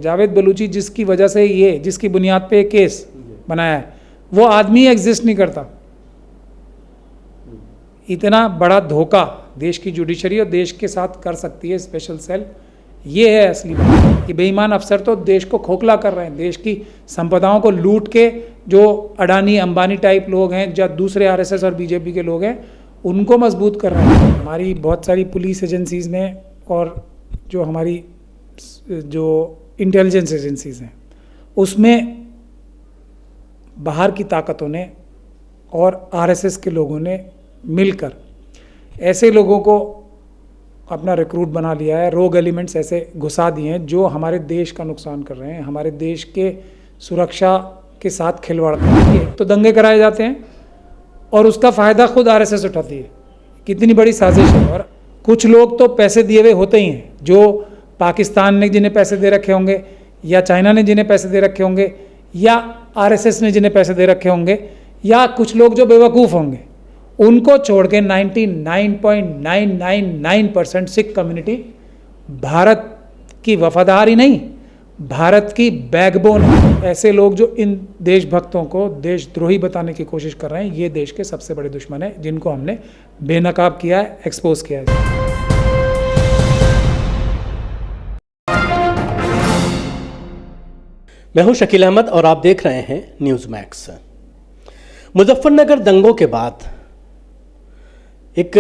जावेद बलूची जिसकी वजह से ये जिसकी बुनियाद पे केस बनाया है वो आदमी एग्जिस्ट नहीं करता। इतना बड़ा धोखा देश की जुडिशरी और देश के साथ कर सकती है स्पेशल सेल। ये है असली बात कि बेईमान अफसर तो देश को खोखला कर रहे हैं, देश की संपदाओं को लूट के जो अडानी अंबानी टाइप लोग हैं या दूसरे आरएसएस और बीजेपी के लोग हैं उनको मजबूत कर रहे हैं। हमारी बहुत सारी पुलिस एजेंसीज में और जो हमारी जो इंटेलिजेंस एजेंसीज हैं उसमें बाहर की ताकतों ने और आरएसएस के लोगों ने मिलकर ऐसे लोगों को अपना रिक्रूट बना लिया है, रोग एलिमेंट्स ऐसे घुसा दिए हैं जो हमारे देश का नुकसान कर रहे हैं, हमारे देश के सुरक्षा के साथ खिलवाड़ कर रहे हैं। तो दंगे कराए जाते हैं और उसका फ़ायदा खुद आरएसएस उठाती है। कितनी बड़ी साजिश है। और कुछ लोग तो पैसे दिए हुए होते ही हैं, जो पाकिस्तान ने जिन्हें पैसे दे रखे होंगे या चाइना ने जिन्हें पैसे दे रखे होंगे या आरएसएस ने जिन्हें पैसे दे रखे होंगे या कुछ लोग जो बेवकूफ़ होंगे, उनको छोड़ के 99.999% सिख कम्युनिटी भारत की वफादार ही नहीं, भारत की बैकबोन है। ऐसे लोग जो इन देशभक्तों को देशद्रोही बताने की कोशिश कर रहे हैं, ये देश के सबसे बड़े दुश्मन हैं जिनको हमने बेनकाब किया है, एक्सपोज किया है। मैं हूं शकील अहमद और आप देख रहे हैं न्यूज़ मैक्स। मुजफ्फरनगर दंगों के बाद एक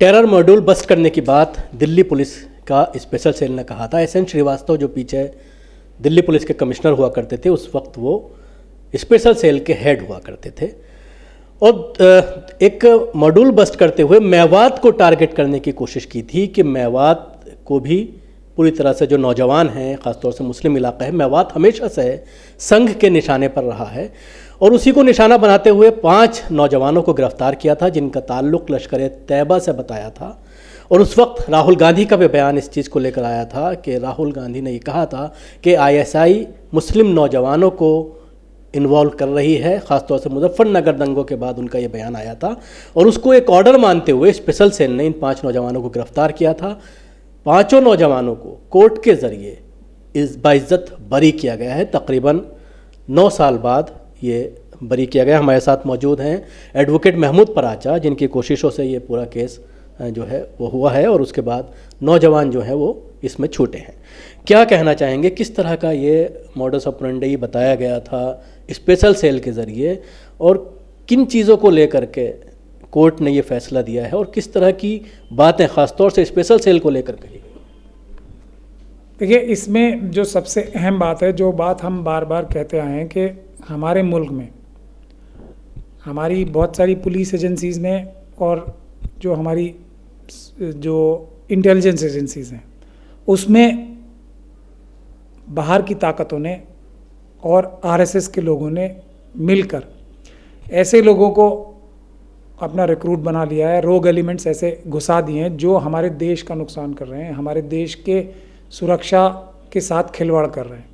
टेरर मॉड्यूल बस्ट करने की बात दिल्ली पुलिस का स्पेशल सेल ने कहा था। एसएन श्रीवास्तव जो पीछे दिल्ली पुलिस के कमिश्नर हुआ करते थे, उस वक्त वो स्पेशल सेल के हेड हुआ करते थे और एक मॉड्यूल बस्ट करते हुए मेवात को टारगेट करने की कोशिश की थी कि मेवात को भी पूरी तरह से जो नौजवान हैं, ख़ासतौर से मुस्लिम इलाका है, मेवात हमेशा से संघ के निशाने पर रहा है और उसी को निशाना बनाते हुए 5 नौजवानों को गिरफ्तार किया था जिनका ताल्लुक़ लश्कर तैयबा से बताया था। और उस वक्त राहुल गांधी का भी बयान इस चीज़ को लेकर आया था कि राहुल गांधी ने ये कहा था कि आईएसआई मुस्लिम नौजवानों को इन्वॉल्व कर रही है। ख़ासतौर से मुजफ्फरनगर दंगों के बाद उनका ये बयान आया था और उसको एक ऑर्डर मानते हुए स्पेशल सेल ने इन 5 नौजवानों को गिरफ्तार किया था। 5 नौजवानों को कोर्ट के ज़रिए बाइज्जत बरी किया गया है। तकरीबन 9 साल बाद ये बरी किया गया। हमारे साथ मौजूद हैं एडवोकेट महमूद पराचा, जिनकी कोशिशों से ये पूरा केस जो है वो हुआ है और उसके बाद नौजवान जो है वो इसमें छूटे हैं। क्या कहना चाहेंगे, किस तरह का ये मॉडस ऑपरेंडी बताया गया था स्पेशल सेल के ज़रिए और किन चीज़ों को लेकर के कोर्ट ने ये फैसला दिया है और किस तरह की बातें ख़ासतौर से स्पेशल सेल को लेकर कही? देखिए, इसमें जो सबसे अहम बात है, जो बात हम बार बार कहते आए हैं कि हमारे मुल्क में हमारी बहुत सारी पुलिस एजेंसीज़ में और जो हमारी जो इंटेलिजेंस एजेंसीज़ हैं उसमें बाहर की ताकतों ने और आरएसएस के लोगों ने मिलकर ऐसे लोगों को अपना रिक्रूट बना लिया है, रोग एलिमेंट्स ऐसे घुसा दिए हैं जो हमारे देश का नुकसान कर रहे हैं, हमारे देश के सुरक्षा के साथ खिलवाड़ कर रहे हैं।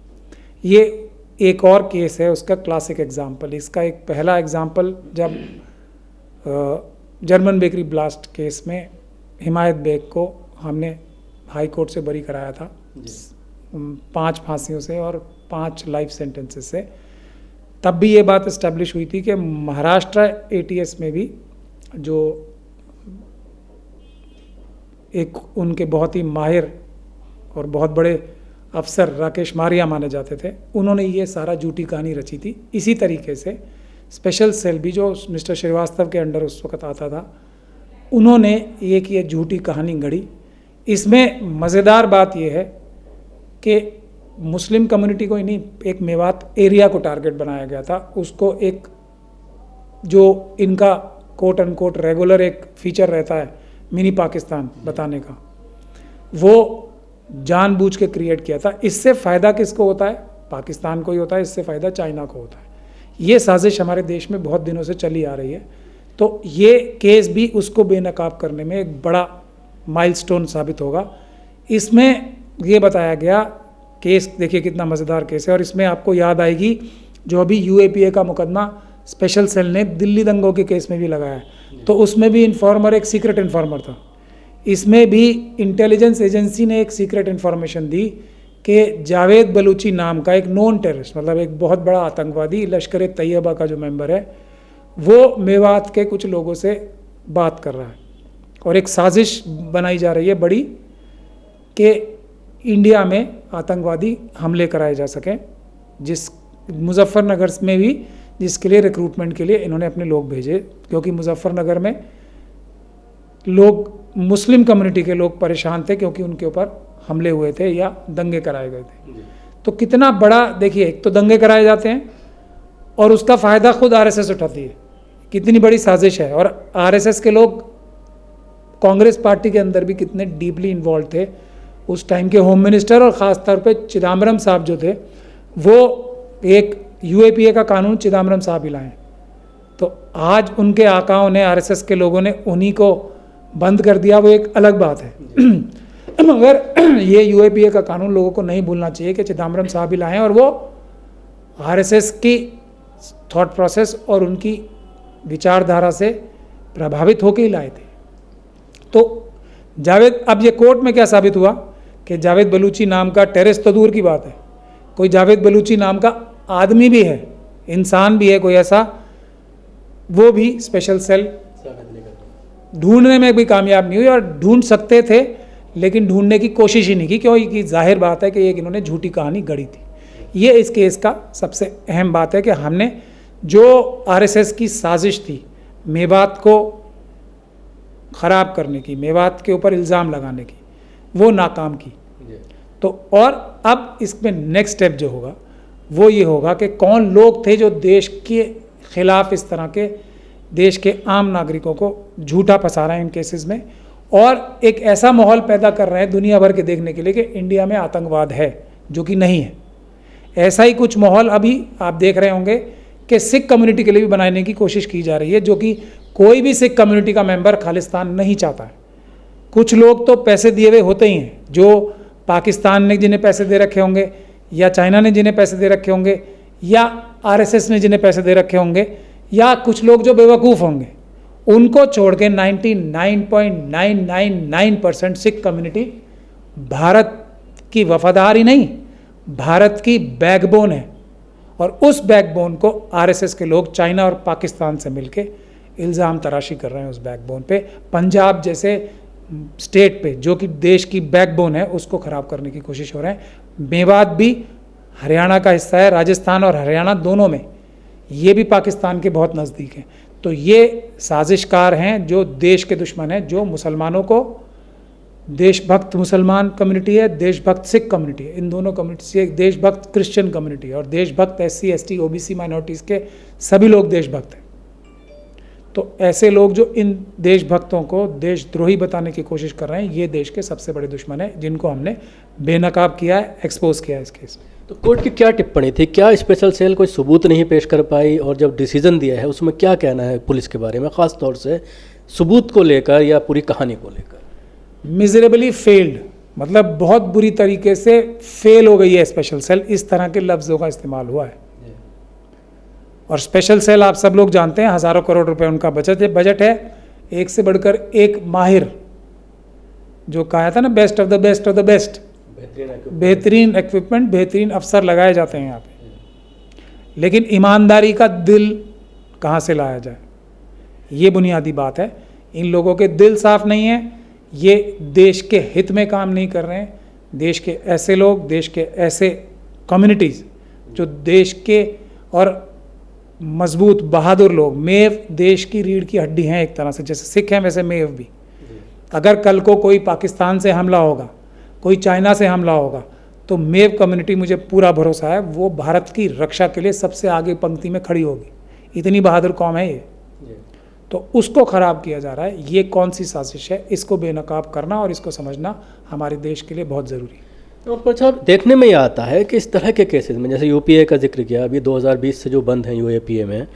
ये एक और केस है उसका क्लासिक एग्जाम्पल। इसका एक पहला एग्जाम्पल जब जर्मन बेकरी ब्लास्ट केस में हिमायत बेग को हमने हाई कोर्ट से बरी कराया था 5 फांसियों से और 5 लाइफ सेंटेंसेस से। तब भी ये बात इस्टेब्लिश हुई थी कि महाराष्ट्र एटीएस में भी जो एक उनके बहुत ही माहिर और बहुत बड़े अफसर राकेश मारिया माने जाते थे, उन्होंने ये सारा झूठी कहानी रची थी। इसी तरीके से स्पेशल सेल भी जो मिस्टर श्रीवास्तव के अंडर उस वक्त आता था, उन्होंने एक ये झूठी कहानी गढ़ी। इसमें मज़ेदार बात यह है कि मुस्लिम कम्युनिटी को ही नहीं, एक मेवात एरिया को टारगेट बनाया गया था। उसको एक जो इनका कोट अनकोट रेगुलर एक फीचर रहता है मिनी पाकिस्तान बताने का, वो जानबूझ के क्रिएट किया था। इससे फ़ायदा किसको होता है? पाकिस्तान को ही होता है। इससे फ़ायदा चाइना को होता है। ये साजिश हमारे देश में बहुत दिनों से चली आ रही है। तो ये केस भी उसको बेनकाब करने में एक बड़ा माइलस्टोन साबित होगा। इसमें ये बताया गया, केस देखिए कितना मज़ेदार केस है और इसमें आपको याद आएगी जो अभी यूएपीए का मुकदमा स्पेशल सेल ने दिल्ली दंगों के केस में भी लगाया है, तो उसमें भी इन्फॉर्मर एक सीक्रेट इन्फॉर्मर था। इसमें भी इंटेलिजेंस एजेंसी ने एक सीक्रेट इन्फॉर्मेशन दी कि जावेद बलूची नाम का एक नॉन टेररिस्ट, मतलब एक बहुत बड़ा आतंकवादी, लश्कर तैयबा का जो मेंबर है, वो मेवात के कुछ लोगों से बात कर रहा है और एक साजिश बनाई जा रही है बड़ी कि इंडिया में आतंकवादी हमले कराए जा सकें, जिस मुजफ्फरनगर में भी जिसके लिए रिक्रूटमेंट के लिए इन्होंने अपने लोग भेजे, क्योंकि मुजफ्फरनगर में लोग, मुस्लिम कम्युनिटी के लोग परेशान थे क्योंकि उनके ऊपर हमले हुए थे या दंगे कराए गए थे। तो कितना बड़ा, देखिए, एक तो दंगे कराए जाते हैं और उसका फ़ायदा खुद आरएसएस उठाती है, कितनी बड़ी साजिश है। और आरएसएस के लोग कांग्रेस पार्टी के अंदर भी कितने डीपली इन्वॉल्व थे। उस टाइम के होम मिनिस्टर और ख़ास तौर पे चिदम्बरम साहब जो थे, वो एक यूएपीए का कानून चिदम्बरम साहब ही लाए। तो आज उनके आकाओं ने, आरएसएस के लोगों ने उन्हीं को बंद कर दिया, वो एक अलग बात है। मगर ये यूएपीए का कानून लोगों को नहीं भूलना चाहिए कि चिदम्बरम साहब ही लाए और वो आरएसएस की थॉट प्रोसेस और उनकी विचारधारा से प्रभावित होकर ही लाए थे। तो जावेद, अब ये कोर्ट में क्या साबित हुआ कि जावेद बलूची नाम का टेररिस्ट तो दूर की बात है, कोई जावेद बलूची नाम का आदमी भी है, इंसान भी है कोई ऐसा, वो भी स्पेशल सेल ढूंढने में भी कामयाब नहीं हुई। और ढूंढ सकते थे लेकिन ढूंढने की कोशिश ही नहीं की, क्योंकि जाहिर बात है कि एक इन्होंने झूठी कहानी गढ़ी थी। ये इस केस का सबसे अहम बात है कि हमने जो आरएसएस की साजिश थी मेवात को ख़राब करने की, मेवात के ऊपर इल्ज़ाम लगाने की, वो नाकाम की। तो और अब इसमें नेक्स्ट स्टेप जो होगा वो ये होगा कि कौन लोग थे जो देश के खिलाफ इस तरह के देश के आम नागरिकों को झूठा फंसा रहे हैं इन केसेस में, और एक ऐसा माहौल पैदा कर रहे हैं दुनिया भर के देखने के लिए कि इंडिया में आतंकवाद है, जो कि नहीं है। ऐसा ही कुछ माहौल अभी आप देख रहे होंगे कि सिख कम्युनिटी के लिए भी बनाने की कोशिश की जा रही है, जो कि कोई भी सिख कम्युनिटी का मेंबर खालिस्तान नहीं चाहता है। कुछ लोग तो पैसे दिए हुए होते ही हैं, जो पाकिस्तान ने जिन्हें पैसे दे रखे होंगे, या चाइना ने जिन्हें पैसे दे रखे होंगे, या आरएसएस ने जिन्हें पैसे दे रखे होंगे, या कुछ लोग जो बेवकूफ़ होंगे, उनको छोड़ के 99.999% सिख कम्युनिटी भारत की वफादार ही नहीं, भारत की बैकबोन है। और उस बैकबोन को आरएसएस के लोग चाइना और पाकिस्तान से मिलके इल्ज़ाम तराशी कर रहे हैं उस बैकबोन पे। पंजाब जैसे स्टेट पे, जो कि देश की बैकबोन है, उसको ख़राब करने की कोशिश हो रहे हैं। मेवात भी हरियाणा का हिस्सा है, राजस्थान और हरियाणा दोनों में, ये भी पाकिस्तान के बहुत नज़दीक हैं। तो ये साजिशकार हैं जो देश के दुश्मन हैं, जो मुसलमानों को, देशभक्त मुसलमान कम्युनिटी है, देशभक्त सिख कम्युनिटी है, इन दोनों कम्युनिटी से एक देशभक्त क्रिश्चियन कम्युनिटी है, और देशभक्त SC ST OBC माइनॉरिटीज़ के सभी लोग देशभक्त हैं। तो ऐसे लोग जो इन देशभक्तों को देशद्रोही बताने की कोशिश कर रहे हैं, ये देश के सबसे बड़े दुश्मन हैं, जिनको हमने बेनकाब किया है, एक्सपोज किया है इस केस में। तो कोर्ट की क्या टिप्पणी थी? क्या स्पेशल सेल कोई सबूत नहीं पेश कर पाई, और जब डिसीजन दिया है उसमें क्या कहना है पुलिस के बारे में, ख़ास तौर से सबूत को लेकर या पूरी कहानी को लेकर? मिजरेबली फेल्ड, मतलब बहुत बुरी तरीके से फेल हो गई है स्पेशल सेल, इस तरह के लफ्ज़ों का इस्तेमाल हुआ है। और स्पेशल सेल आप सब लोग जानते हैं, हज़ारों करोड़ रुपए उनका बजट है, एक से बढ़कर एक माहिर, जो कहा था ना, best of the best of the best, बेहतरीन इक्विपमेंट, बेहतरीन अफसर लगाए जाते हैं यहाँ पे। लेकिन ईमानदारी का दिल कहाँ से लाया जाए, ये बुनियादी बात है। इन लोगों के दिल साफ नहीं है, ये देश के हित में काम नहीं कर रहे हैं। देश के ऐसे लोग, देश के ऐसे कम्युनिटीज़ जो देश के और मजबूत बहादुर लोग, मेव देश की रीढ़ की हड्डी हैं एक तरह से, जैसे सिख हैं वैसे मेव भी। अगर कल को कोई पाकिस्तान से हमला होगा, कोई चाइना से हमला होगा, तो मेव कम्युनिटी, मुझे पूरा भरोसा है, वो भारत की रक्षा के लिए सबसे आगे पंक्ति में खड़ी होगी। इतनी बहादुर कौम है ये। तो उसको ख़राब किया जा रहा है। ये कौन सी साजिश है, इसको बेनकाब करना और इसको समझना हमारे देश के लिए बहुत ज़रूरी है। तो साहब, देखने में ये आता है कि इस तरह के केसेस में, जैसे यूपीए का जिक्र किया, अभी 2020 से जो बंद हैं यूएपीए में,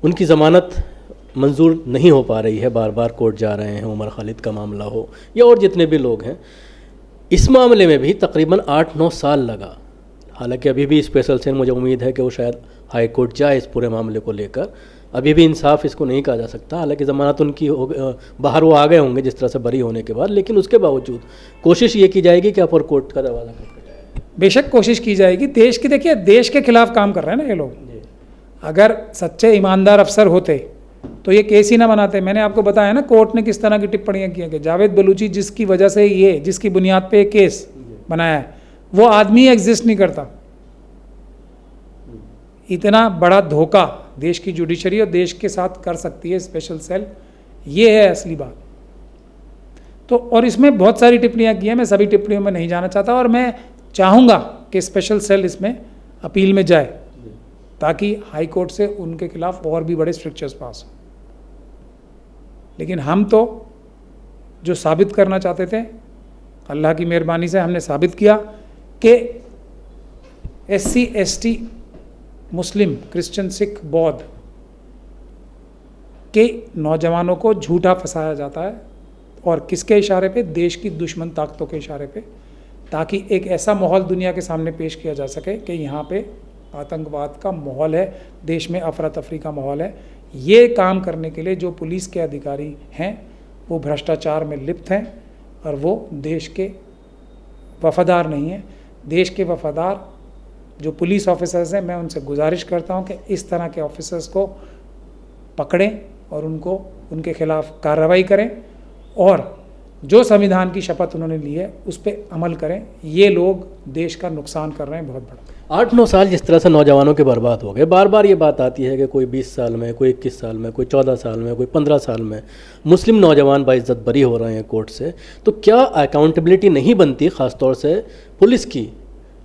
उनकी ज़मानत मंजूर नहीं हो पा रही है, बार बार कोर्ट जा रहे हैं, उमर खालिद का मामला हो या और जितने भी लोग हैं। इस मामले में भी तकरीबन 8-9 साल लगा। हालांकि अभी भी स्पेशल सेल, मुझे उम्मीद है कि वो शायद हाई कोर्ट जाए इस पूरे मामले को लेकर। अभी भी इंसाफ इसको नहीं कहा जा सकता, हालांकि ज़मानत उनकी बाहर वो आ गए होंगे जिस तरह से बरी होने के बाद, लेकिन उसके बावजूद कोशिश ये की जाएगी कि अपर कोर्ट का दरवाज़ा खटखटाया जाए। बेशक कोशिश की जाएगी। देश की, देखिए देश के खिलाफ काम कर रहे हैं ना ये लोग। अगर सच्चे ईमानदार अफसर होते तो ये केस ही ना बनाते। मैंने आपको बताया ना कोर्ट ने किस तरह की टिप्पणियां की हैं कि जावेद बलूची जिसकी वजह से ये, जिसकी बुनियाद पे ये केस बनाया है, वो आदमी एग्जिस्ट नहीं करता। इतना बड़ा धोखा देश की जुडिशरी और देश के साथ कर सकती है स्पेशल सेल, ये है असली बात। तो और इसमें बहुत सारी टिप्पणियां की हैं, मैं सभी टिप्पणियों में नहीं जाना चाहता, और मैं चाहूँगा कि स्पेशल सेल इसमें अपील में जाए ताकि हाई कोर्ट से उनके खिलाफ और भी बड़े स्ट्रिक्चर्स पास हों। लेकिन हम तो जो साबित करना चाहते थे, अल्लाह की मेहरबानी से हमने साबित किया कि SC ST मुस्लिम, क्रिश्चियन, सिख, बौद्ध के नौजवानों को झूठा फंसाया जाता है, और किसके इशारे पे? देश की दुश्मन ताकतों के इशारे पे, ताकि एक ऐसा माहौल दुनिया के सामने पेश किया जा सके कि यहाँ पे आतंकवाद का माहौल है, देश में अफरा तफरी का माहौल है। ये काम करने के लिए जो पुलिस के अधिकारी हैं वो भ्रष्टाचार में लिप्त हैं और वो देश के वफादार नहीं हैं। देश के वफादार जो पुलिस ऑफिसर्स हैं, मैं उनसे गुजारिश करता हूं कि इस तरह के ऑफिसर्स को पकड़ें और उनको, उनके खिलाफ कार्रवाई करें, और जो संविधान की शपथ उन्होंने ली है उस पर अमल करें। ये लोग देश का नुकसान कर रहे हैं बहुत बड़ा। 8-9 साल जिस तरह से नौजवानों के बर्बाद हो गए, बार बार ये बात आती है कि कोई 20 साल में, कोई 21 साल में, कोई 14 साल में, कोई 15 साल में मुस्लिम नौजवान बाइज्जत बरी हो रहे हैं कोर्ट से। तो क्या अकाउंटेबिलिटी नहीं बनती ख़ासतौर से पुलिस की,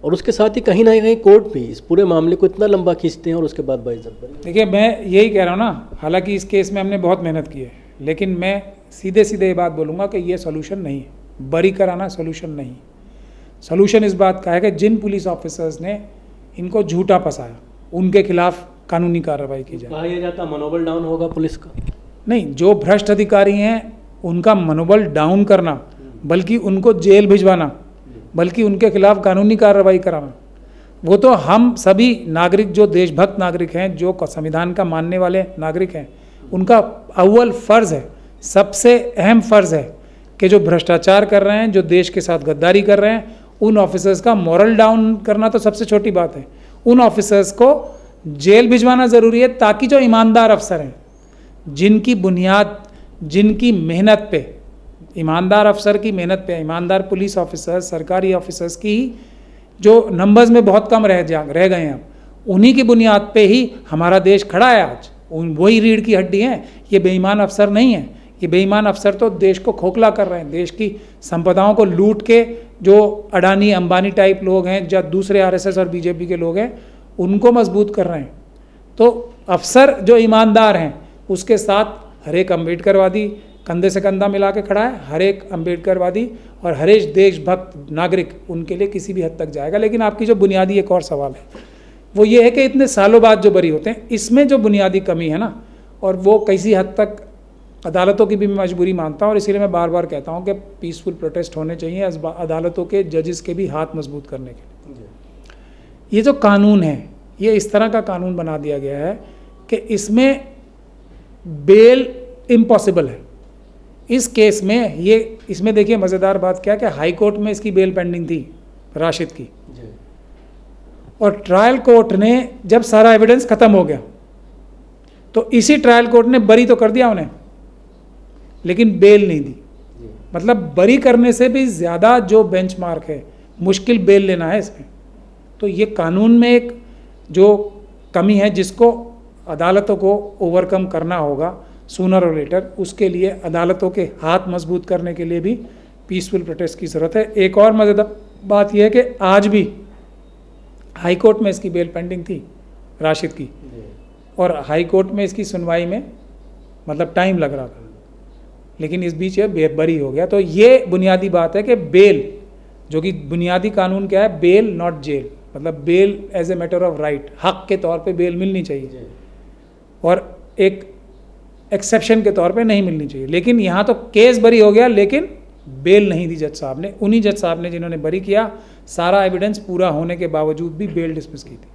और उसके साथ ही कहीं ना कहीं कोर्ट भी इस पूरे मामले को इतना लंबा खींचते हैं और उसके बाद बाइज्जत बरी? देखिए, मैं यही कह रहा हूँ ना, हालांकि इस केस में हमने बहुत मेहनत की है, लेकिन मैं सीधे सीधे ये बात बोलूँगा कि ये सोल्यूशन नहीं है। बरी कराना सोल्यूशन नहीं। सोल्यूशन इस बात का है कि जिन पुलिस ऑफिसर्स ने इनको झूठा फंसाया उनके खिलाफ कानूनी कार्रवाई की जाए। कहा यह जाता मनोबल डाउन होगा पुलिस का? नहीं, जो भ्रष्ट अधिकारी हैं उनका मनोबल डाउन करना, बल्कि उनको जेल भिजवाना, बल्कि उनके खिलाफ कानूनी कार्रवाई कराना, वो तो हम सभी नागरिक, जो देशभक्त नागरिक हैं, जो संविधान का मानने वाले नागरिक हैं, उनका अव्वल फ़र्ज़ है, सबसे अहम फ़र्ज़ है कि जो भ्रष्टाचार कर रहे हैं, जो देश के साथ गद्दारी कर रहे हैं, उन ऑफिसर्स का मॉरल डाउन करना तो सबसे छोटी बात है। उन ऑफिसर्स को जेल भिजवाना ज़रूरी है, ताकि जो ईमानदार अफसर हैं, जिनकी बुनियाद, जिनकी मेहनत पे, ईमानदार अफसर की मेहनत पे, ईमानदार पुलिस ऑफिसर्स, सरकारी ऑफिसर्स की जो नंबर्स में बहुत कम रह गए हैं, उन्हीं की बुनियाद पे ही हमारा देश खड़ा है आज। वही रीढ़ की हड्डी हैं, ये बेईमान अफसर नहीं है। ये बेईमान अफसर तो देश को खोखला कर रहे हैं, देश की संपदाओं को लूट के, जो अडानी अंबानी टाइप लोग हैं, या दूसरे RSS और BJP के लोग हैं, उनको मजबूत कर रहे हैं। तो अफसर जो ईमानदार हैं उसके साथ हर एक अम्बेडकरवादी कंधे से कंधा मिला के खड़ा है, हर एक अम्बेडकरवादी और हर एक देशभक्त नागरिक उनके लिए किसी भी हद तक जाएगा। लेकिन आपकी जो बुनियादी एक और सवाल है वो ये है कि इतने सालों बाद जो बरी होते हैं, इसमें जो बुनियादी कमी है ना, और वो किसी हद तक अदालतों की भी मैं मजबूरी मानता हूँ, और इसीलिए मैं बार बार कहता हूँ कि पीसफुल प्रोटेस्ट होने चाहिए अदालतों के, जजेस के भी हाथ मजबूत करने के लिए। ये जो कानून है, ये इस तरह का कानून बना दिया गया है कि इसमें बेल इम्पॉसिबल है। इस केस में ये, इसमें देखिए मज़ेदार बात क्या है कि हाई कोर्ट में इसकी बेल पेंडिंग थी राशिद की, और ट्रायल कोर्ट ने जब सारा एविडेंस ख़त्म हो गया तो इसी ट्रायल कोर्ट ने बरी तो कर दिया उन्हें, लेकिन बेल नहीं दी। मतलब बरी करने से भी ज़्यादा जो बेंचमार्क है, मुश्किल बेल लेना है इसमें। तो ये कानून में एक जो कमी है जिसको अदालतों को ओवरकम करना होगा सूनर और लेटर। उसके लिए अदालतों के हाथ मजबूत करने के लिए भी पीसफुल प्रोटेस्ट की ज़रूरत है। एक और मज़ेदार बात यह है कि आज भी हाई कोर्ट में इसकी बेल पेंडिंग थी राशिद की, और हाई कोर्ट में इसकी सुनवाई में मतलब टाइम लग रहा था, लेकिन इस बीच ये बरी हो गया। तो ये बुनियादी बात है कि बेल, जो कि बुनियादी कानून क्या है, बेल नॉट जेल, मतलब bail as a matter of right, हक के तौर पे बेल मिलनी चाहिए, और एक एक्सेप्शन के तौर पे नहीं मिलनी चाहिए। लेकिन यहाँ तो केस बरी हो गया, लेकिन बेल नहीं दी जज साहब ने। उन्हीं जज साहब ने जिन्होंने बरी किया, सारा एविडेंस पूरा होने के बावजूद भी बेल डिसमिस की थी।